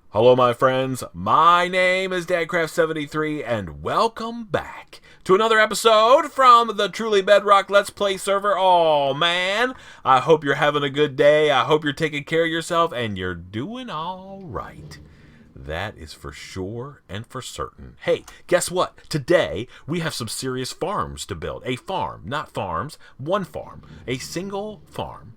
Hello my friends, my name is Dadcraft73 and welcome back to another episode from the Truly Bedrock Let's Play server. Oh man, I hope you're having a good day, I hope you're taking care of yourself and you're doing alright. That is for sure and for certain. Hey, guess what? Today we have some serious farms to build. A farm, not farms, one farm. A single farm.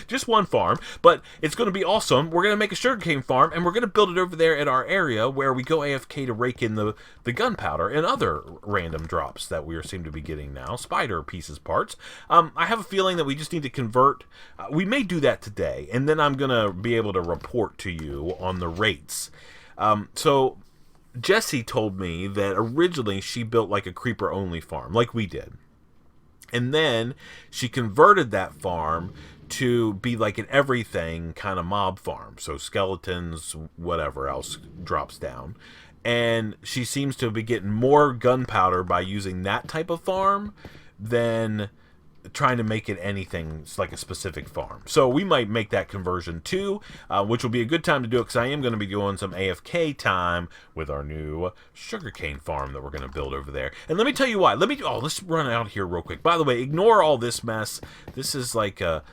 Just one farm, but it's going to be awesome. We're going to make a sugarcane farm, and we're going to build it over there at our area where we go AFK to rake in the gunpowder and other random drops that we seem to be getting now. Spider pieces, parts. I have a feeling that we just need to convert. We may do that today, and then I'm going to be able to report to you on the rates. So Jessie told me that originally she built like a creeper-only farm, like we did. And then she converted that farm to be like an everything kind of mob farm. So skeletons, whatever else drops down. And she seems to be getting more gunpowder by using that type of farm than trying to make it anything like a specific farm. So we might make that conversion too, which will be a good time to do it because I am going to be doing some AFK time with our new sugarcane farm that we're going to build over there. And let me tell you why. Let's run out here real quick. By the way, ignore all this mess. This is like a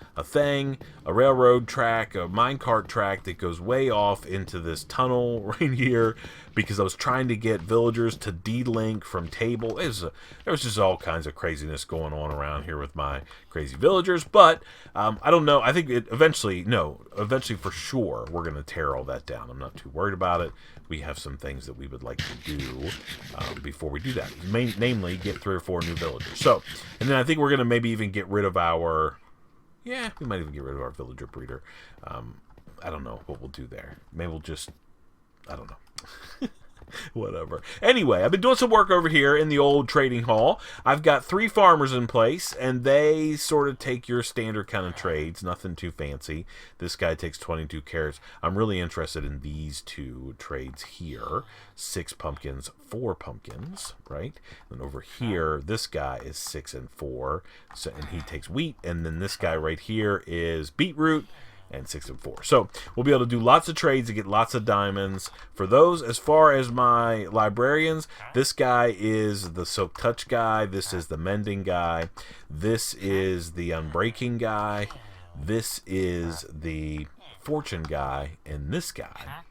railroad track, a minecart track that goes way off into this tunnel right here because I was trying to get villagers to de-link from table. There was just all kinds of craziness going on around here with my crazy villagers, but I don't know. I think eventually for sure we're going to tear all that down. I'm not too worried about it. We have some things that we would like to do before we do that, namely get 3 or 4 new villagers. So, and then I think we're going to maybe even get rid of our we might even get rid of our villager breeder. I don't know what we'll do there. Maybe we'll just, I don't know. Whatever. Anyway, I've been doing some work over here in the old trading hall. I've got 3 farmers in place, and they sort of take your standard kind of trades. Nothing too fancy. This guy takes 22 carrots. I'm really interested in these 2 trades here. 6 pumpkins, 4 pumpkins, right? And over here, this guy is 6 and 4, so, and he takes wheat. And then this guy right here is beetroot, and 6 and 4. So we'll be able to do lots of trades to get lots of diamonds for those. As far as my librarians, this guy is the soak touch guy, this is the mending guy, this is the unbreaking guy, this is the fortune guy, and this guy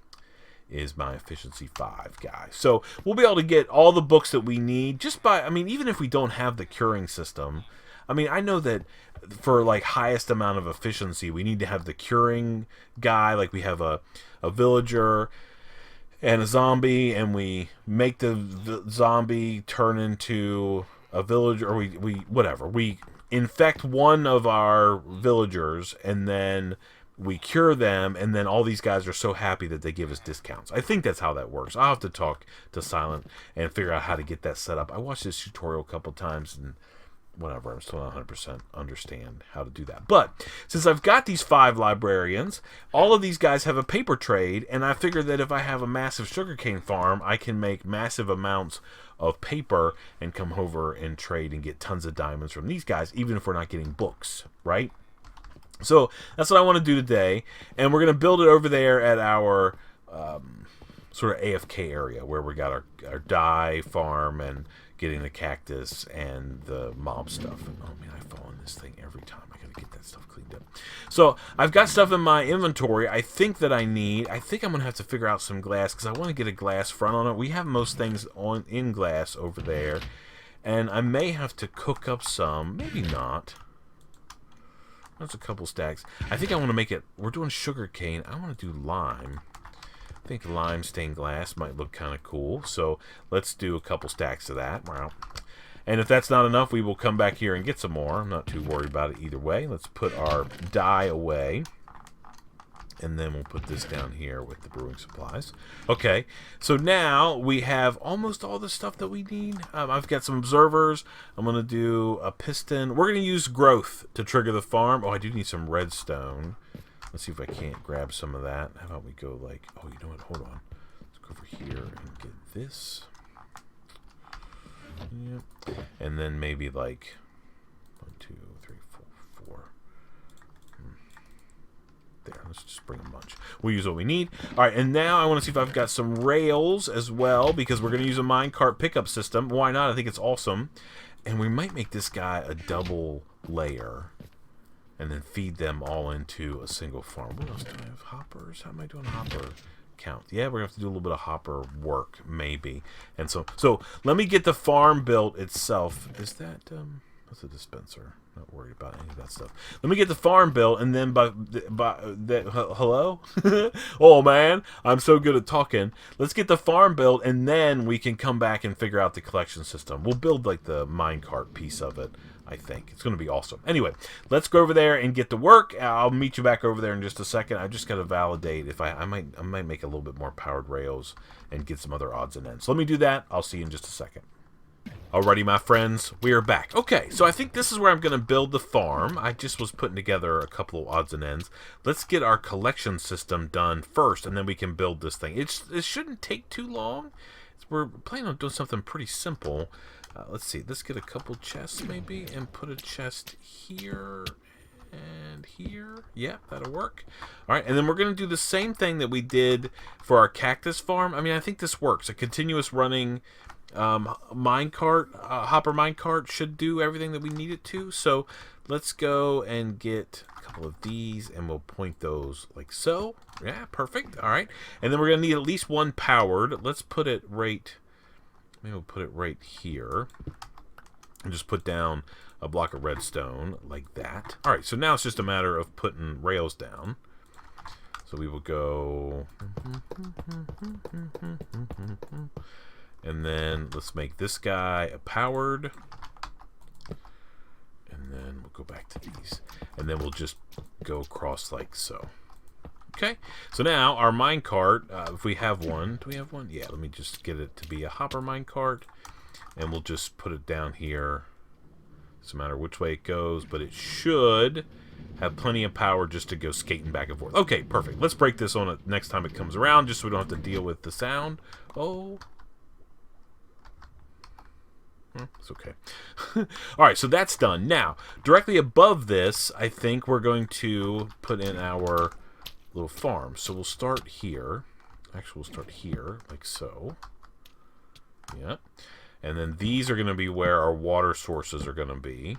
is my efficiency 5 guy. So we'll be able to get all the books that we need just by, I mean, even if we don't have the curing system. I mean, I know that for like highest amount of efficiency, we need to have the curing guy. Like we have a villager and a zombie, and we make the zombie turn into a villager, or we infect one of our villagers, and then we cure them, and then all these guys are so happy that they give us discounts. I think that's how that works. I'll have to talk to Silent and figure out how to get that set up. I watched this tutorial a couple times, and whatever, I'm still not 100% understand how to do that. But since I've got these 5 librarians, all of these guys have a paper trade, and I figure that if I have a massive sugarcane farm, I can make massive amounts of paper and come over and trade and get tons of diamonds from these guys, even if we're not getting books, right? So that's what I want to do today, and we're going to build it over there at our sort of AFK area where we got our dye farm and getting the cactus and the mob stuff. Oh man, I fall in this thing every time. I gotta get that stuff cleaned up. So I've got stuff in my inventory I think that I need. I think I'm gonna have to figure out some glass because I want to get a glass front on it. We have most things in glass over there, and I may have to cook up some, maybe not. That's a couple stacks. I think I want to make it, we're doing sugarcane, I want to do lime. I think lime stained glass might look kind of cool, so let's do a couple stacks of that. Wow. And if that's not enough, we will come back here and get some more. I'm not too worried about it either way. Let's put our dye away, and then we'll put this down here with the brewing supplies. Okay, so now we have almost all the stuff that we need. I've got some observers. I'm going to do a piston. We're going to use growth to trigger the farm. Oh, I do need some redstone. Let's see if I can't grab some of that. How about we go like, oh, you know what? Hold on. Let's go over here and get this. Yep. and then maybe like 1, 2, 3, 4, 4. There, let's just bring a bunch. We'll use what we need. All right, and now I want to see if I've got some rails as well, because we're going to use a minecart pickup system. Why not? I think it's awesome. And we might make this guy a double layer and then feed them all into a single farm. What else do I have? Hoppers? How am I doing hopper count? Yeah, we're going to have to do a little bit of hopper work, maybe. And so let me get the farm built itself. Is that, what's a dispenser? Not worried about any of that stuff. Let me get the farm built, and then hello? Oh man, I'm so good at talking. Let's get the farm built, and then we can come back and figure out the collection system. We'll build like the minecart piece of it. I think it's going to be awesome. Anyway, let's go over there and get to work. I'll meet you back over there in just a second. I just got to validate if I might make a little bit more powered rails and get some other odds and ends. So let me do that. I'll see you in just a second. Alrighty, my friends, we are back. Okay, so I think this is where I'm going to build the farm. I just was putting together a couple of odds and ends. Let's get our collection system done first, and then we can build this thing. It shouldn't take too long. We're planning on doing something pretty simple. Let's see. Let's get a couple chests, maybe, and put a chest here and here. Yeah, that'll work. All right, and then we're going to do the same thing that we did for our cactus farm. I mean, I think this works. A continuous running minecart, hopper minecart should do everything that we need it to. So let's go and get a couple of these, and we'll point those like so. Yeah, perfect. All right, and then we're gonna need at least one powered. Let's put it right. Maybe we'll put it right here, and just put down a block of redstone like that. All right, so now it's just a matter of putting rails down. So we will go. And then let's make this guy a powered. And then we'll go back to these. And then we'll just go across like so. Okay. So now our minecart, if we have one. Do we have one? Yeah, let me just get it to be a hopper minecart. And we'll just put it down here. Doesn't matter which way it goes, but it should have plenty of power just to go skating back and forth. Okay, perfect. Let's break this on it next time it comes around, just so we don't have to deal with the sound. Oh. It's okay. Alright, so that's done. Now, directly above this, I think we're going to put in our little farm. So we'll start here. Actually, we'll start here, like so. Yeah. And then these are going to be where our water sources are going to be.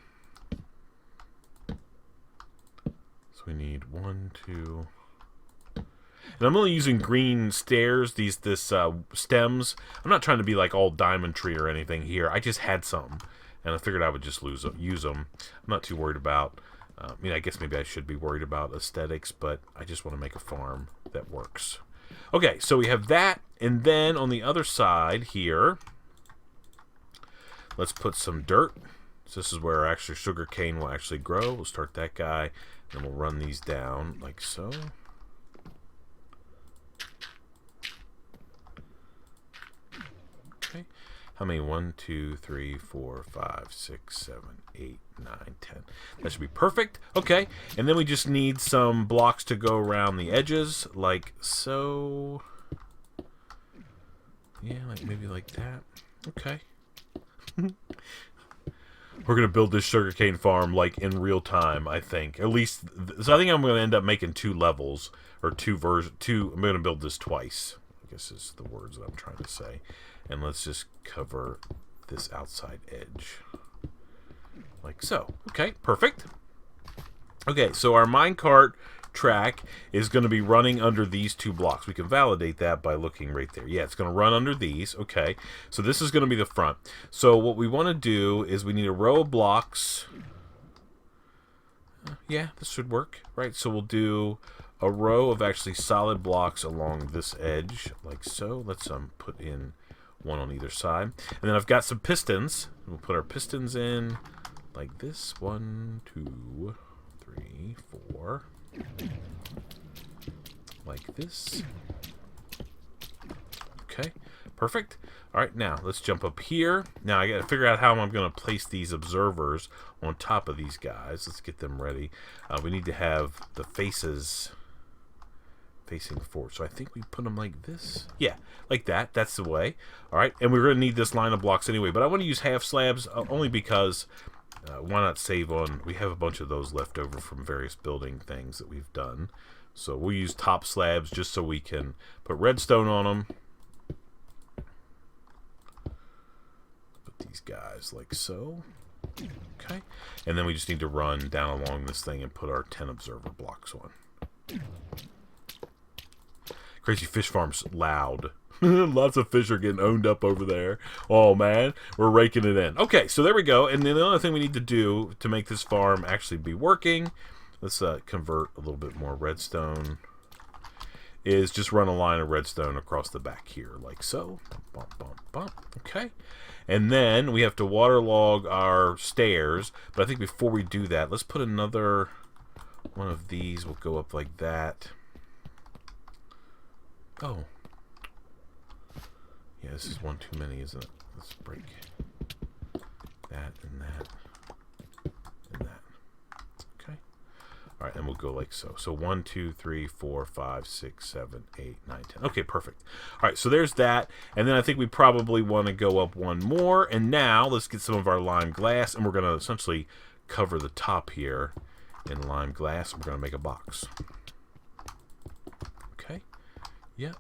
So we need 1, 2... And I'm only using green stairs, this stems. I'm not trying to be like all diamond tree or anything here. I just had some, and I figured I would just use them. I'm not too worried about, I mean, I guess maybe I should be worried about aesthetics, but I just want to make a farm that works. Okay, so we have that, and then on the other side here, let's put some dirt. So this is where actually sugarcane will actually grow. We'll start that guy, and we'll run these down like so. Okay. How many? 1, 2, 3, 4, 5, 6, 7, 8, 9, 10. That should be perfect. Okay. And then we just need some blocks to go around the edges, like so. Yeah, like maybe like that. Okay. We're going to build this sugarcane farm like in real time, I think. At least, so I think I'm going to end up making 2 levels, or 2 versions. I'm going to build this twice, I guess is the words that I'm trying to say. And let's just cover this outside edge. Like so. Okay, perfect. Okay, so our minecart track is going to be running under these 2 blocks. We can validate that by looking right there. Yeah, it's going to run under these. Okay, so this is going to be the front. So what we want to do is we need a row of blocks. Yeah, this should work. Right, so we'll do a row of actually solid blocks along this edge, like so. Let's put in 1 on either side. And then I've got some pistons. We'll put our pistons in like this. 1, 2, 3, 4. Like this. Okay, perfect. All right, now let's jump up here. Now I got to figure out how I'm going to place these observers on top of these guys. Let's get them ready. We need to have the faces facing forward. So I think we put them like this. Yeah, like that. That's the way. All right, and we're going to need this line of blocks anyway. But I want to use half slabs only because why not save on... We have a bunch of those left over from various building things that we've done. So we'll use top slabs just so we can put redstone on them. Put these guys like so. Okay. And then we just need to run down along this thing and put our 10 observer blocks on. Crazy Fish Farm's loud. Lots of fish are getting owned up over there. Oh, man. We're raking it in. Okay, so there we go. And then the other thing we need to do to make this farm actually be working, let's convert a little bit more redstone, is just run a line of redstone across the back here, like so. Bump, bump, bump. Okay. And then we have to waterlog our stairs. But I think before we do that, let's put another one of these. We'll go up like that. Oh. Yeah, this is one too many, isn't it? Let's break that and that and that. Okay. All right, and we'll go like so. So 1, 2, 3, 4, 5, 6, 7, 8, 9, 10. Okay, perfect. All right, so there's that. And then I think we probably want to go up one more. And now let's get some of our lime glass, and we're going to essentially cover the top here in lime glass. We're going to make a box. Okay. Yep.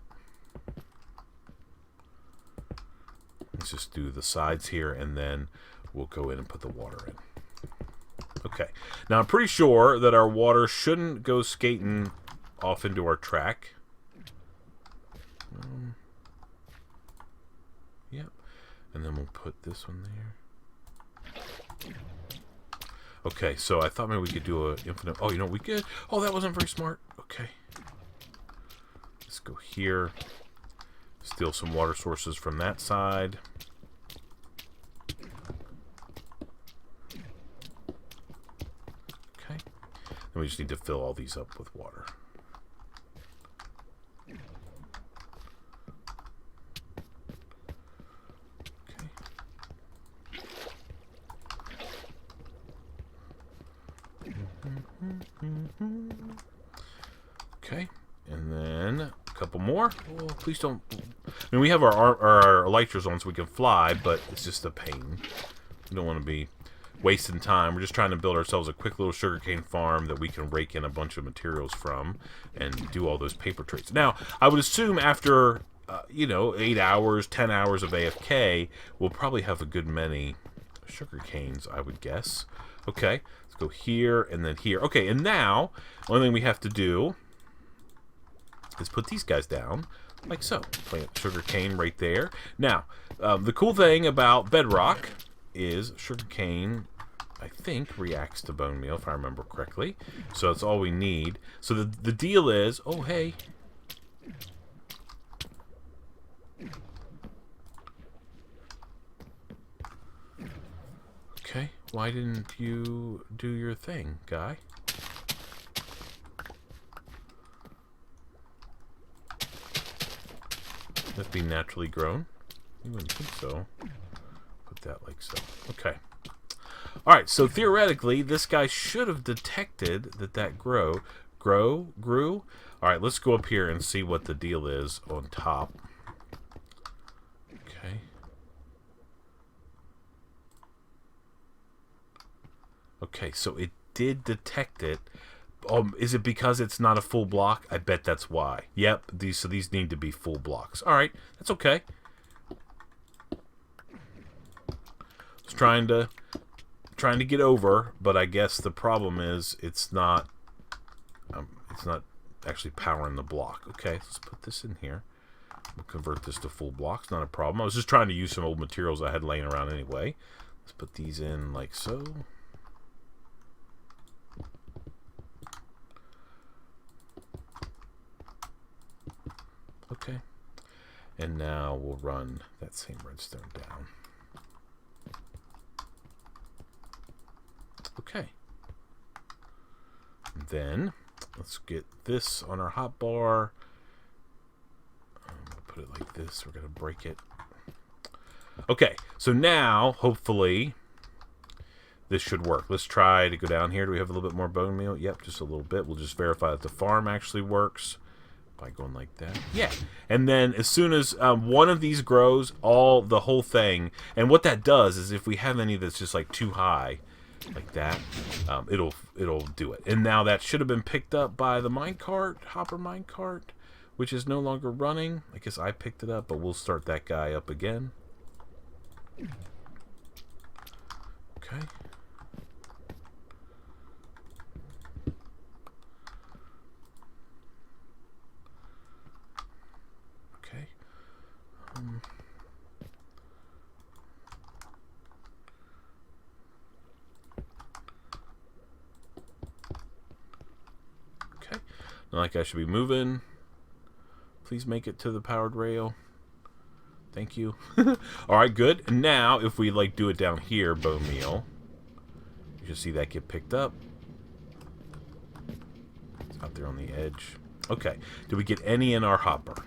Let's just do the sides here, and then we'll go in and put the water in. Okay. Now, I'm pretty sure that our water shouldn't go skating off into our track. Yep. And then we'll put this one there. Okay, so I thought maybe we could do a infinite... Oh, you know, we could... Oh, that wasn't very smart. Okay. Let's go here. Steal some water sources from that side. Okay. Then we just need to fill all these up with water. Okay. Okay. And then a couple more. Oh, please don't... I mean, we have our elytras on so we can fly, but it's just a pain. We don't want to be wasting time. We're just trying to build ourselves a quick little sugarcane farm that we can rake in a bunch of materials from and do all those paper trades. Now, I would assume after, you know, 8 hours, 10 hours of AFK, we'll probably have a good many sugarcanes, I would guess. Okay, let's go here and then here. Okay, and now, one thing we have to do is put these guys down, like so. Plant sugarcane right there. Now, the cool thing about Bedrock is sugarcane, I think, reacts to bone meal, if I remember correctly. So that's all we need. So the deal is... Oh, hey. Okay, why didn't you do your thing, guy? That be naturally grown? You wouldn't think so. Put that like so. Okay. Alright, so theoretically, this guy should have detected that grew. Alright, let's go up here and see what the deal is on top. Okay. Okay, so it did detect it. Is it because it's not a full block? I bet that's why. Yep, these need to be full blocks. All right, that's okay. It's trying to get over, but I guess the problem is it's not actually powering the block. Okay, let's put this in here. We'll convert this to full blocks. Not a problem. I was just trying to use some old materials I had laying around anyway. Let's put these in like so. Okay, and now we'll run that same redstone down. Okay, and then let's get this on our hotbar. We'll put it like this. We're gonna break it. Okay, so now hopefully this should work. Let's try to go down here. Do we have a little bit more bone meal? Yep, just a little bit. We'll just verify that the farm actually works. By going like that. Yeah. And then as soon as one of these grows, the whole thing, and what that does is if we have any that's just like too high, like that, it'll do it. And now that should have been picked up by the minecart, hopper minecart, which is no longer running. I guess I picked it up, but we'll start that guy up again. Okay. Okay. Now that guy should be moving. Please make it to the powered rail. Thank you. Alright, good. And now, if we like do it down here, bone meal, you should see that get picked up. It's out there on the edge. Okay. Did we get any in our hopper?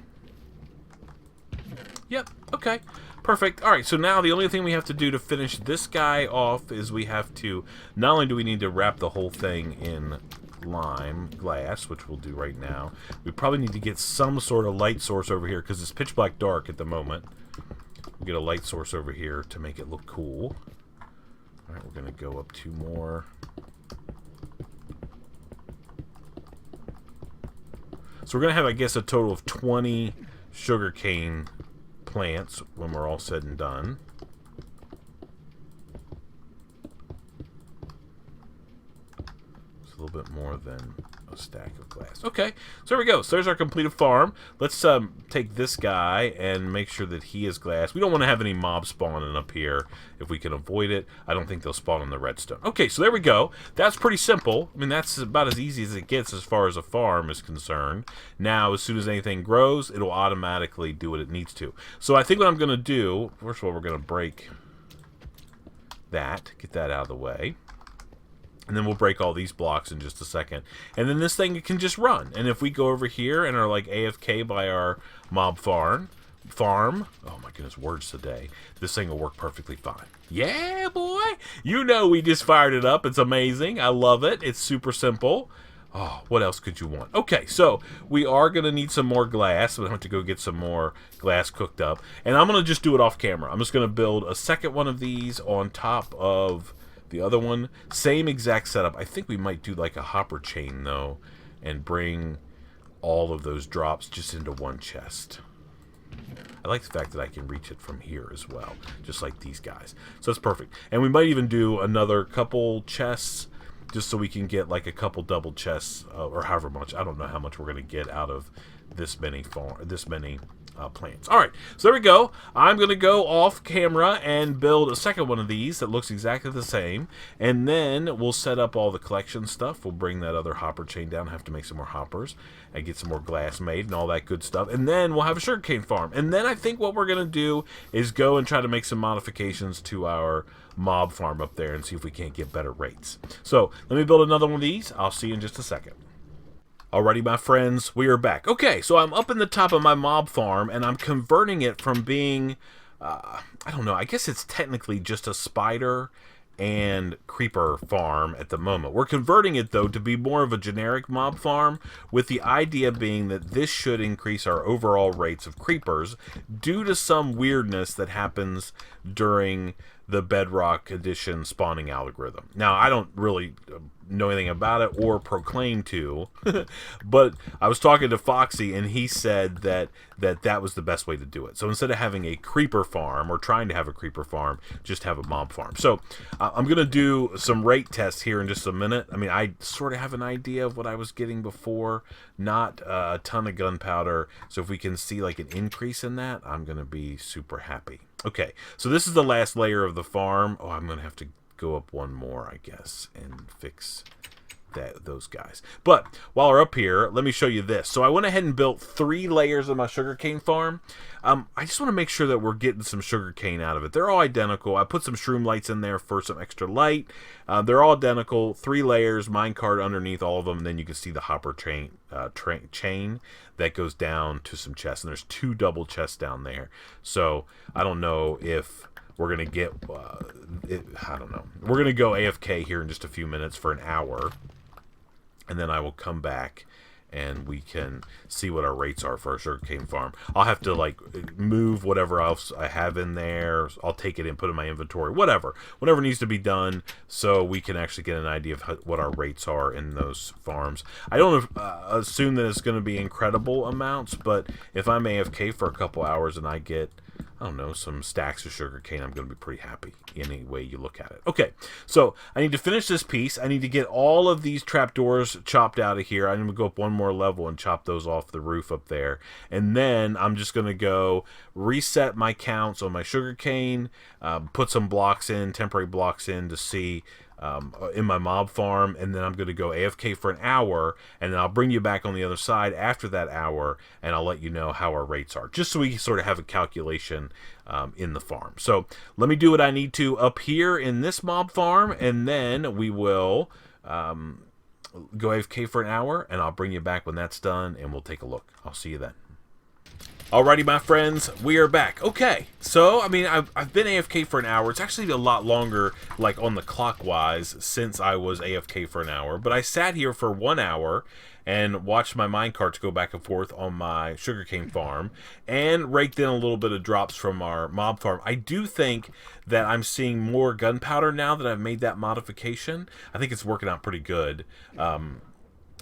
Yep. Okay. Perfect. Alright, so now the only thing we have to do to finish this guy off is we have to, not only do we need to wrap the whole thing in lime glass, which we'll do right now, we probably need to get some sort of light source over here because it's pitch black dark at the moment. We'll get a light source over here to make it look cool. Alright, we're going to go up 2 more. So we're going to have, I guess, a total of 20 sugarcane plants when we're all said and done. It's a little bit more than a stack of glass. Okay, so there we go. So there's our completed farm. Let's take this guy and make sure that he is glass. We don't want to have any mobs spawning up here if we can avoid it. I don't think they'll spawn on the redstone. Okay, so there we go. That's pretty simple. I mean, that's about as easy as it gets as far as a farm is concerned. Now, as soon as anything grows, it'll automatically do what it needs to. So I think what I'm going to do, first of all, we're going to break that, get that out of the way. And then we'll break all these blocks in just a second. And then this thing can just run. And if we go over here and are like AFK by our mob farm, oh my goodness, words today, this thing will work perfectly fine. Yeah, boy! You know we just fired it up. It's amazing. I love it. It's super simple. Oh, what else could you want? Okay, so we are going to need some more glass. So we have to go get some more glass cooked up. And I'm going to just do it off camera. I'm just going to build a second one of these on top of the other one. Same exact setup. I think we might do like a hopper chain, though, and bring all of those drops just into one chest. I like the fact that I can reach it from here as well, just like these guys. So that's perfect. And we might even do another couple chests, just so we can get like a couple double chests, or however much. I don't know how much we're going to get out of this many plants. Alright, so there we go. I'm going to go off camera and build a second one of these that looks exactly the same. And then we'll set up all the collection stuff. We'll bring that other hopper chain down. Have to make some more hoppers and get some more glass made and all that good stuff. And then we'll have a sugarcane farm. And then I think what we're going to do is go and try to make some modifications to our mob farm up there and see if we can't get better rates. So let me build another one of these. I'll see you in just a second. Alrighty, my friends, we are back. Okay, so I'm up in the top of my mob farm, and I'm converting it from being, I don't know, I guess it's technically just a spider and creeper farm at the moment. We're converting it, though, to be more of a generic mob farm, with the idea being that this should increase our overall rates of creepers due to some weirdness that happens during the Bedrock Edition spawning algorithm. Now, I don't really know anything about it or proclaim to, but I was talking to Foxy and he said that was the best way to do it. So instead of having a creeper farm or trying to have a creeper farm, just have a mob farm. So I'm going to do some rate tests here in just a minute. I mean, I sort of have an idea of what I was getting before, not a ton of gunpowder. So if we can see like an increase in that, I'm going to be super happy. Okay, so this is the last layer of the farm. Oh, I'm going to have to go up one more, I guess, and fix those guys. But while we're up here, let me show you this. So I went ahead and built 3 layers of my sugarcane farm. I just want to make sure that we're getting some sugarcane out of it. They're all identical. I put some shroom lights in there for some extra light. They're all identical. 3 layers, minecart underneath all of them. And then you can see the hopper chain that goes down to some chests. And there's 2 double chests down there. So I don't know if we're going to get, I don't know. We're going to go AFK here in just a few minutes for an hour. And then I will come back and we can see what our rates are for our sugarcane farm. I'll have to like move whatever else I have in there. I'll take it and put it in my inventory, whatever needs to be done, so we can actually get an idea of what our rates are in those farms. I don't assume that it's going to be incredible amounts, but if I'm AFK for a couple hours and I get, I don't know, some stacks of sugarcane, I'm going to be pretty happy any way you look at it. Okay, so I need to finish this piece. I need to get all of these trapdoors chopped out of here. I'm going to go up one more level and chop those off the roof up there. And then I'm just going to go reset my counts on my sugarcane, put some blocks in, temporary blocks in to see in my mob farm, and then I'm going to go AFK for an hour, and then I'll bring you back on the other side after that hour, and I'll let you know how our rates are, just so we sort of have a calculation in the farm. So let me do what I need to up here in this mob farm, and then we will go AFK for an hour, and I'll bring you back when that's done, and we'll take a look. I'll see you then. Alrighty, my friends, we are back. Okay, so, I mean, I've been AFK for an hour. It's actually a lot longer, like, on the clock-wise, since I was AFK for an hour. But I sat here for 1 hour and watched my minecarts go back and forth on my sugarcane farm and raked in a little bit of drops from our mob farm. I do think that I'm seeing more gunpowder now that I've made that modification. I think it's working out pretty good.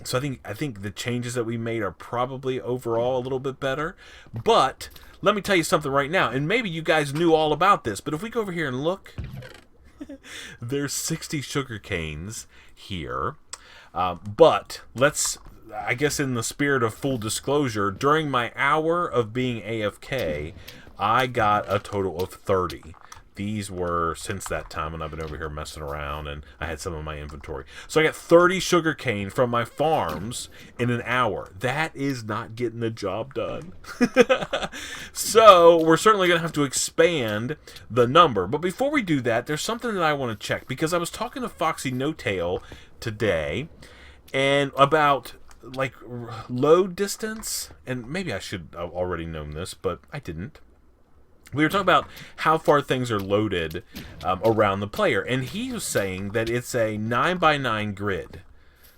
So I think the changes that we made are probably overall a little bit better. But let me tell you something right now, and maybe you guys knew all about this, but if we go over here and look, there's 60 sugar canes here. But let's, I guess in the spirit of full disclosure, during my hour of being AFK, I got a total of 30. These were since that time when I've been over here messing around, and I had some in my inventory. So I got 30 sugarcane from my farms in an hour. That is not getting the job done. So we're certainly going to have to expand the number. But before we do that, there's something that I want to check, because I was talking to Foxy No Tail today and about like load distance, and maybe I should have already known this, but I didn't. We were talking about how far things are loaded around the player, and he was saying that it's a 9x9 grid.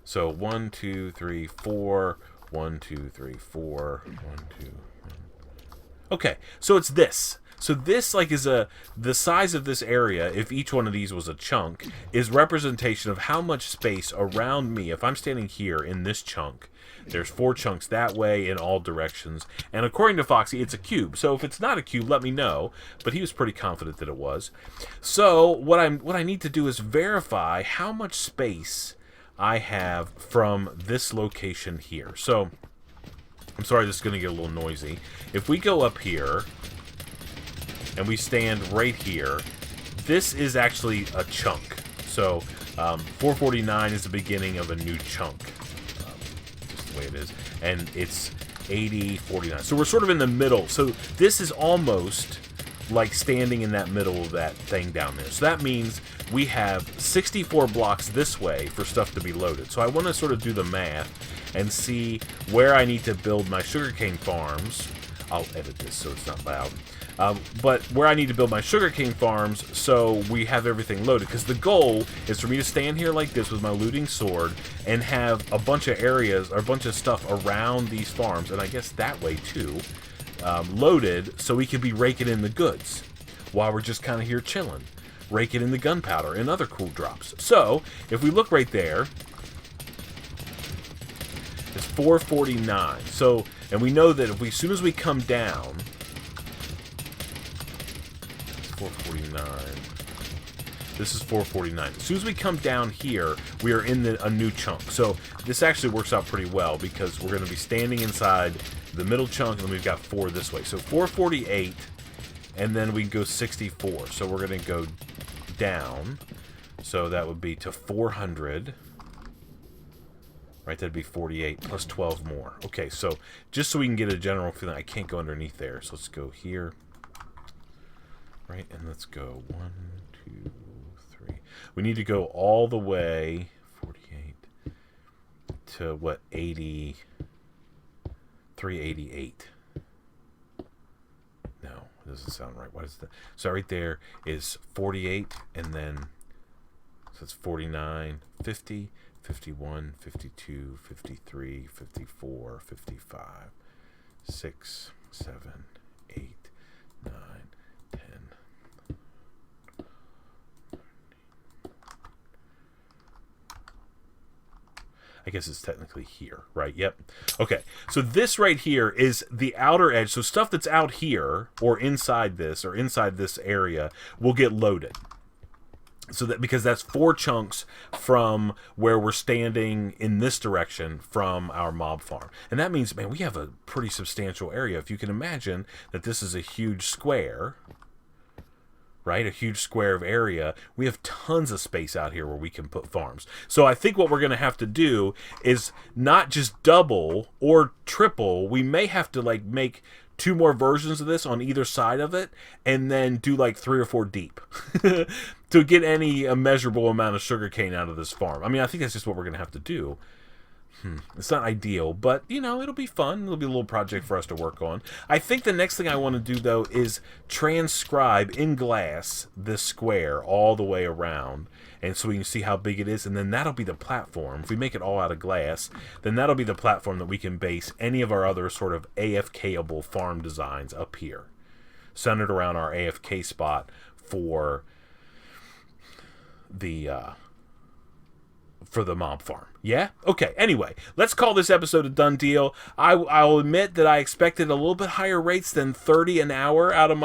So 1, 2, 3, 4, 1, 2, 3, 4, 1, 2. Okay, so it's this. So this like is the size of this area, if each one of these was a chunk, is representation of how much space around me. If I'm standing here in this chunk, there's 4 chunks that way in all directions. And according to Foxy, it's a cube. So if it's not a cube, let me know. But he was pretty confident that it was. So what I need to do is verify how much space I have from this location here. So I'm sorry, this is going to get a little noisy. If we go up here and we stand right here, this is actually a chunk. So 449 is the beginning of a new chunk. The way it is, and it's 8049, so we're sort of in the middle. So this is almost like standing in that middle of that thing down there. So that means we have 64 blocks this way for stuff to be loaded. So I want to sort of do the math and see where I need to build my sugarcane farms. I'll edit this so it's not loud. But where I need to build my sugarcane farms so we have everything loaded. Because the goal is for me to stand here like this with my looting sword and have a bunch of areas or a bunch of stuff around these farms, and I guess that way too, loaded, so we can be raking in the goods while we're just kind of here chilling, raking in the gunpowder and other cool drops. So if we look right there, it's 449. So, and we know that if we, as soon as we come down, 449. This is 449. As soon as we come down here, we are in a new chunk. So this actually works out pretty well, because we're going to be standing inside the middle chunk, and then we've got 4 this way. So 448, and then we go 64. So we're going to go down. So that would be to 400. Right, that'd be 48 plus 12 more. Okay, so just so we can get a general feeling, I can't go underneath there. So let's go here. Right, and let's go 1, 2, 3. We need to go all the way 48 to what, 80, 388. No, it doesn't sound right. What is that? So right there is 48, and then That's 49, 50, 51, 52, 53, 54, 55, 6, 7, 8, 9, 10. I guess it's technically here, right? Yep. Okay, so this right here is the outer edge. So stuff that's out here or inside this area will get loaded. So that, because that's 4 chunks from where we're standing in this direction from our mob farm. And that means, man, we have a pretty substantial area. If you can imagine that this is a huge square, right? A huge square of area. We have tons of space out here where we can put farms. So I think what we're going to have to do is not just double or triple. We may have to like make 2 more versions of this on either side of it, and then do like 3 or 4 deep to get any measurable amount of sugarcane out of this farm. I mean, I think that's just what we're going to have to do. It's not ideal, but, you know, it'll be fun. It'll be a little project for us to work on. I think the next thing I want to do, though, is transcribe in glass this square all the way around, and so we can see how big it is, and then that'll be the platform. If we make it all out of glass, then that'll be the platform that we can base any of our other sort of AFK-able farm designs up here, centered around our AFK spot for the mob farm. Yeah? Okay, anyway, let's call this episode a done deal. I'll admit that I expected a little bit higher rates than 30 an hour out of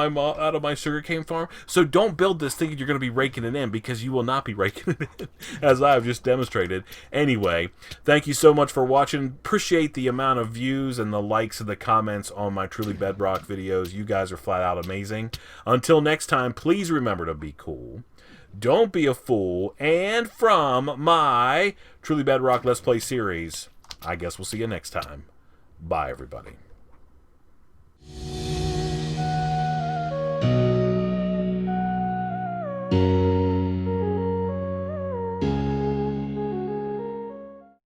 my sugarcane farm. So don't build this thinking you're going to be raking it in, because you will not be raking it in, as I've just demonstrated. Anyway, thank you so much for watching. Appreciate the amount of views and the likes and the comments on my Truly Bedrock videos. You guys are flat out amazing. Until next time, please remember to be cool. Don't be a fool, and from my Truly Bedrock Let's Play series, I guess we'll see you next time. Bye, everybody.